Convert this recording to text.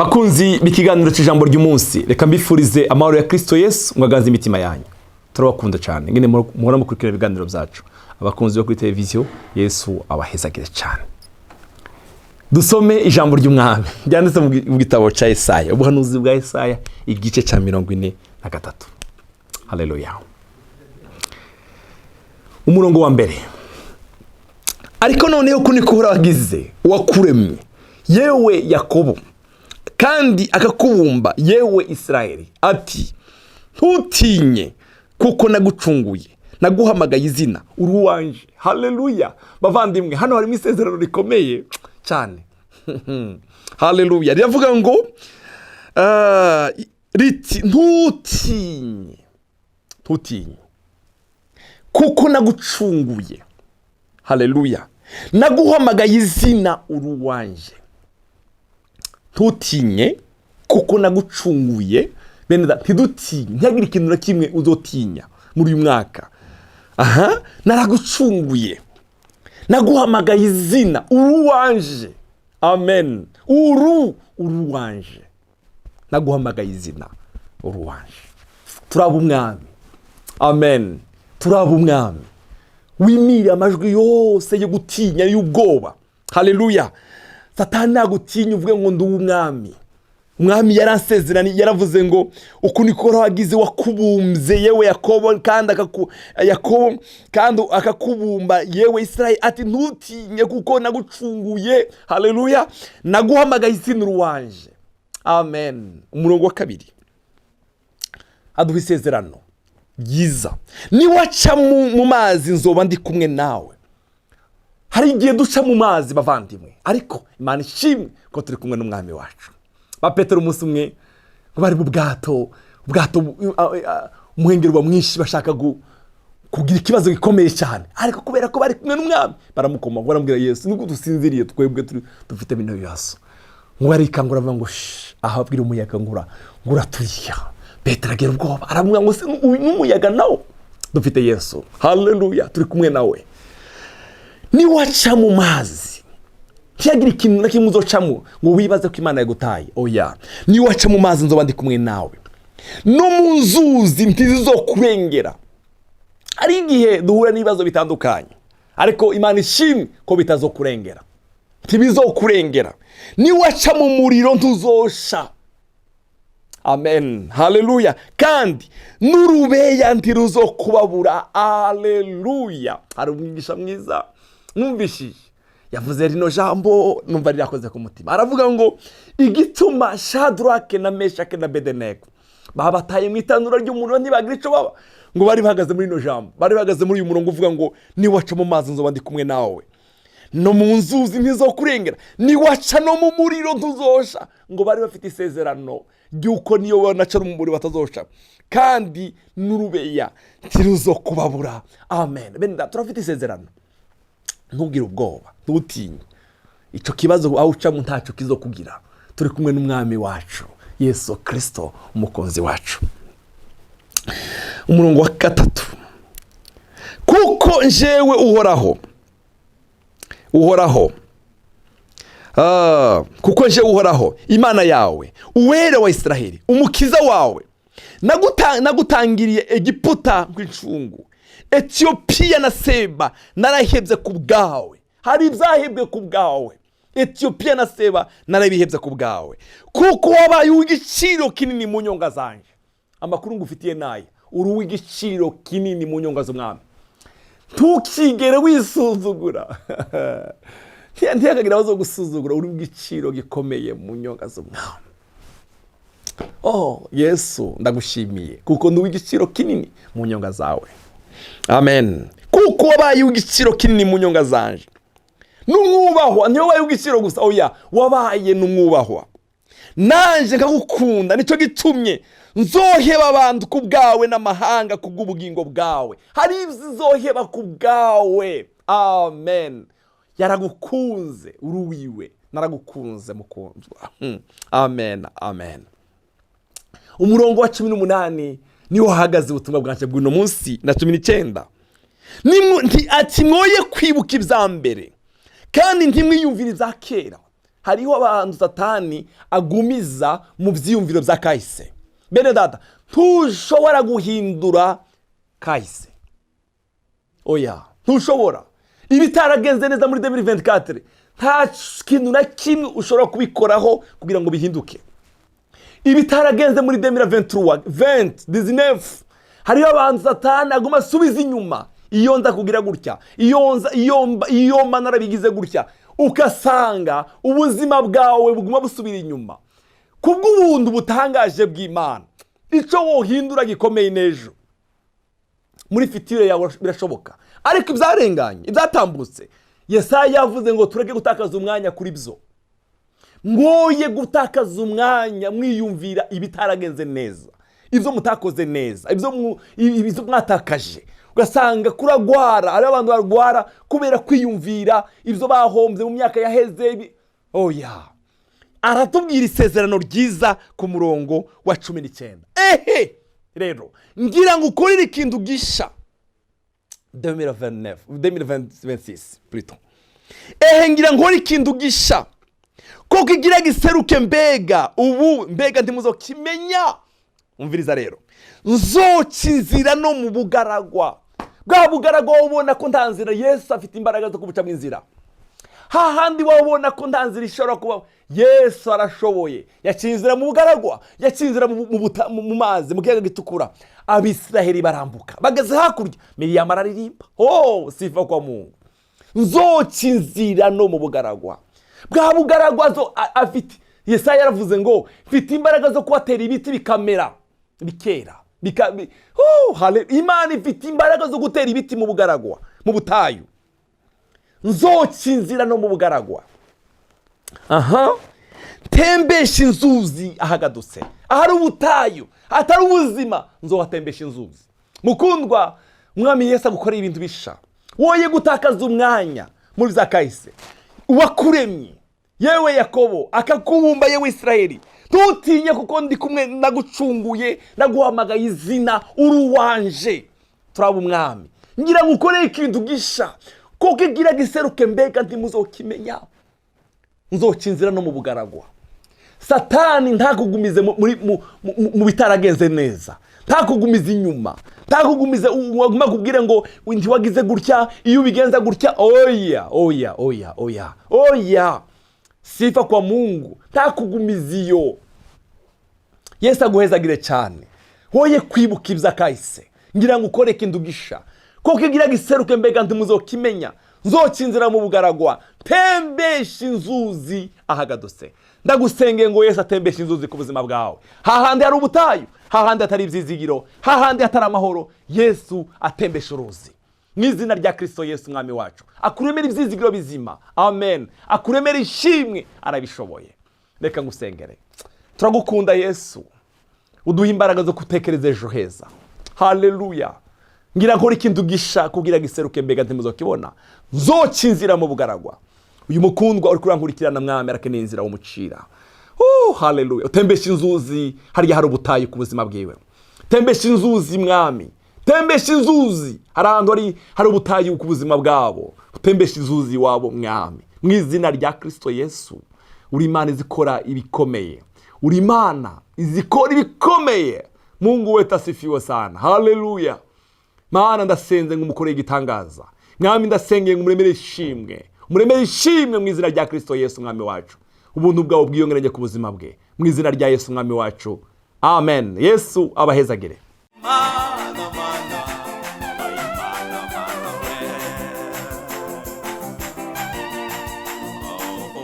Bakunzi b'ikiganiro cy'ijambo ry'umunsi, reka mbifurize amahoro ya Kristo Yesu mwagaze imitima yanyu. Turabakunda cyane. Ngene muhora mukurikira ibiganiro byacu. Abakunzi bo kuri televiziyo, Yesu abahezagire cyane. Dusome ijambo ry'umwami. Byanditse mu gitabo cya Yesaya, ubuhanuzi bwa Yesaya igice cya 43. Haleluya. Umurongo wa mbere. Ariko noneho kuniko uragize wakuremye, yewe Yakobo, kandi akakubumba yewe Israeli, ati ntutinye kuko nagucunguye, naguhamagaye izina uruwanje. Haleluya. Bavandimwe, hano harimo isezerano rikomeye cyane. Haleluya. Riravuga ngo riti ntutinye kuko nagucunguye. Haleluya. Naguhamagaye izina uruwanje. Ntutinye kuko nagucunguye. Bene da, ntidutinye, ntihagire ikintu na kimwe uzotinya muri uyu mwaka. Naragucunguye, naguhamagaye izina uruwanje. Amen. Uruwanje, naguhamagaye izina uruwanje. Turaba umwami. Amen. Turaba umwami. Wimire amajwi yose yo gutinya y'ubwoba. Haleluya. Satani nagutinya uvuge ngo ndi umwami. Umwami yaransezerani, yaravuze ngo uku niko wagize wakubumbye yewe Yakobo, kandi akakubumba yewe Israeli, ati ntutinye kuko nagucunguye. Haleluya. Naguhamagaye izina uruwanje. Amen. Umurongo wa kabiri aduha isezerano ryiza. Niwaca mu mazi nzoba ndi kumwe nawe. Hari igihe duca mu mazi bavandimwe, ariko Imana ishimwe ko turi kumwe n'umwami wacu. Ba Petero umunsi umwe ngo bari mu bwato umuhengeri mwinshi bashaka kugira ikibazo gikomeye cyane, ariko kubera ko bari kumwe n'umwami baramukoma, baramubwira Yesu, nubwo dusinziriye twebwe dufite bino bibazo. Ngo arikangura avuga ngo aha abwira umuyaga ngura turiya. Petero agira ubwoba, aramubwira ngo se n'umuyaga nawo dufite Yesu. Haleluya. Turi kumwe nawe. Niwaca mu mazi, ntiyagira ikintu na kimwe uzocamo ngo wibaze ko Imana yagutaye. Oya. Niwaca mu mazi nzoba ndi kumwe nawe, no mu nzuzi ntizizokurengera. Hari igihe duhura n'ibibazo bitandukanye, ariko Imana ishimwe ko bitazokurengera, ntibizokurengera. Niwaca mu muriro ntuzosha. Amen. Haleluya. Kandi n'urubeya ntiruzokubabura. Haleluya. Hari umwigisha mwiza numvishije yavuze rino jambo, numva rirakoze ku mutima. Aravuga ngo igituma Shadrake na Meshake na Abednego babataye mu itanura ry'umuriro ntibagira ico baba, ngo bari bahagaze muri rino jambo, bari bahagaze muri uyu murongo uvuga ngo niwaca mu mazi nzoba ndi kumwe nawe, no mu nzuzi ntizokurengera, niwaca no mu muriro ntuzosha. Ngo bari bafite isezerano ry'uko niyo banaca no mu muriro batazosha, kandi n'urubeya ntiruzokubabura. Amen. Bene da, turafite isezerano. Ntugire ubwoba, ntutinye. Ico kibazo aho uca mu ntaco kizokugira. Turi kumwe n'umwami wacu Yesu Kristo, umukozi wacu. Umurongo wa 3. Kuko njewe kuko njewe uhoraho Imana yawe, uwera wa Israeli, umukiza wawe, nagutangiriye Egiputa nk'incungu, Ethiopia na Seba narahebye ku bwawe. Hari ibyahebwe ku bwawe. Ethiopia na Seba narabihebye ku bwawe, kuko wabaye uw'igiciro kinini mu nyonga zanje. Amakuru ngufitiye naye, uri uw'igiciro kinini mu nyonga z'umwami. Ntukigere wisuzugura. Ntiyakagira abazo gusuzugura, uri uw'igiciro gikomeye mu nyonga z'umwami. Oh Yesu, ndagushimiye kuko ndi uw'igiciro kinini mu nyonga zawe. Amen. Kuko wabaye uw'igiciro kinini mu nyonga zanje, n'umwubahwa. Niyo wabaye uw'igiciro gusa, oya, wabaye n'umwubahwa. Nanje nkagukunda, nicyo gitumye nzoheba abantu ku bwawe n'amahanga kubw'ubugingo bwawe. Hari izizoheba ku bwawe. Amen. Yaragukunze, uruwiwe. Naragukunze mukundwa. Amen. Amen. Umurongo wa 18 niho hahagaze ubutumwa bwanje bw'uno munsi na 19. Ati mwoye kwibuka ibya mbere, kandi ntimwiyumvire ibya kera. hariho abantu Satani agumiza mu vyiyumviro vya kahise. Bene data, ntushobora guhindura kahise. Oya, ntushobora. Ibitaragenze neza muri 2024 nta kintu na kimwe ushobora kubikoraho kugira ngo bihinduke. Ibitaragenze muri 2023 2019 hariho abantu Satani aguma asubiza inyuma. Iyo nza kugira gutya, iyo manara bigize gutya, ukasanga ubuzima bwawe buguma busubira inyuma. Kubw'ubuntu butangaje bw'Imana, ico wohindura gikomeye nejo muri fitire yawe birashoboka. Ariko ibyarenganye, ibyatambutse, Yesaya yavuze ngo tureke gutakaza umwanya kuri byo. Mwoye gutakaza umwanya mwiyumvira ibitaragenze neza, ibyo mutakoze neza, ibyo mwatakaje. Ugasanga kuragwara, ari abantu barwara kubera kwiyumvira ibyo bahombye mu myaka yaheze. Oya, aratubwira isezerano ryiza ku murongo wa 19. Rero ngira ngo ukorere ikintu gisha 2026 plutôt. Ngira nkora ikintu gisha ko kigira giseruke mbega ntimuzokimenya. Umviriza rero, nzokinzira no mu bugaragwa. Bwa bugaragwa ubona ko ntanzira, Yesu afite imbaraga zo kubuca mu inzira. Hahandi wabona ko ntanzira ishobora kuba, Yesu arashoboye. Yacinzira mu bugaragwa, yacinzira mu mazi, mu kiyaga gitukura. Abisiraheli barambuka bageze hakurya, Miriyamu araririmba, sifa kwa Mungu. Nzokinzira no mu bugaragwa. Bwa bugaragwa zo afite, Yesaya yaravuze ngo mfite imbaraga zo kubatera ibiti bikamera bikera. Imana ifite imbaraga zo gutera ibiti mu bugaragwa, mu butayu. Nzokinzira no mu bugaragwa. Tembesha inzuzi ahagadutse, ahari ubutayu, atari ubuzima, nzohatembesha inzuzi. Mukundwa, Umwami Yesu agukorera ibintu bisha. Woye gutakaza umwanya muri za kahise. Wakuremye, yewe Yakobo, akakubumba yewe Isiraheli. Ntutinye kuko ndi kumwe, nagucunguye, naguhamagaye izina, uruwanje. Turaba umwami. Ngira ngo ukore ikintu gisha, ko kigira giseruke mbega ntimuzokimenya. Nzokinzira no mu bugaragwa. Satani ntakugumize mu bitaragenze neza, ntakugumize inyuma, ntakugumize waguma kubwire ngo ntiwagize gutya, iyo ubigenza gutya. Oya, sifa kwa Mungu, ntakugumize iyo. Yesu aguhezagire cyane. Woye kwibuka ibya kahise, ngira ngo ukore ikintu gisha, ko kigira giseruke mbega ntimuzokimenya. Nzokinzira mu bugaragwa, tembesha inzuzi ahagadutse. Ndagusenge ngo Yesu atembesha inzuzi ku buzima bwawe. Hahandi hari ubutayu, hahandi atari ibyizigiro, hahandi atari amahoro, Yesu atembesha uruzi. Mu izina rya Kristo Yesu Umwami wacu, akuremera ibyizigiro bizima. Amen. Akuremera ishimwe, arabishoboye. Reka ngusengere. Turagukunda Yesu, uduha imbaraga zo gutekereza ejo heza. Haleluya. Ngira nkora ikintu gisha kugira giseruke mbega ntimuzokibona. Nzokinzira mu bugaragwa. Uyu mukundwa uri kurankurikirana Mwami, arakeneye inzira umucira. Haleluya. Utembesha inzuzi hariya hari ubutayu ku buzima bwiwe. Tembesha inzuzi Mwami, tembesha inzuzi. Ahantu hari ubutayu ku buzima bwabo. Utembesha inzuzi wabo Mwami, mu izina rya Kristo Yesu. Uri Imana izikora ibikomeye, uri Imana izikora ibikomeye. Mungu wetu asifiwe sana. Haleluya. Mana, ndasenze ngo umukoreye igitangaza. Mwami, ndasengeye ngo umuremere ishimwe, umuremere ishimwe mu izina rya Kristo Yesu Umwami wacu. Ubuntu bwawe bwiyongereye ku buzima bwe, mu izina rya Yesu Umwami wacu. Amen. Yesu abahezagire.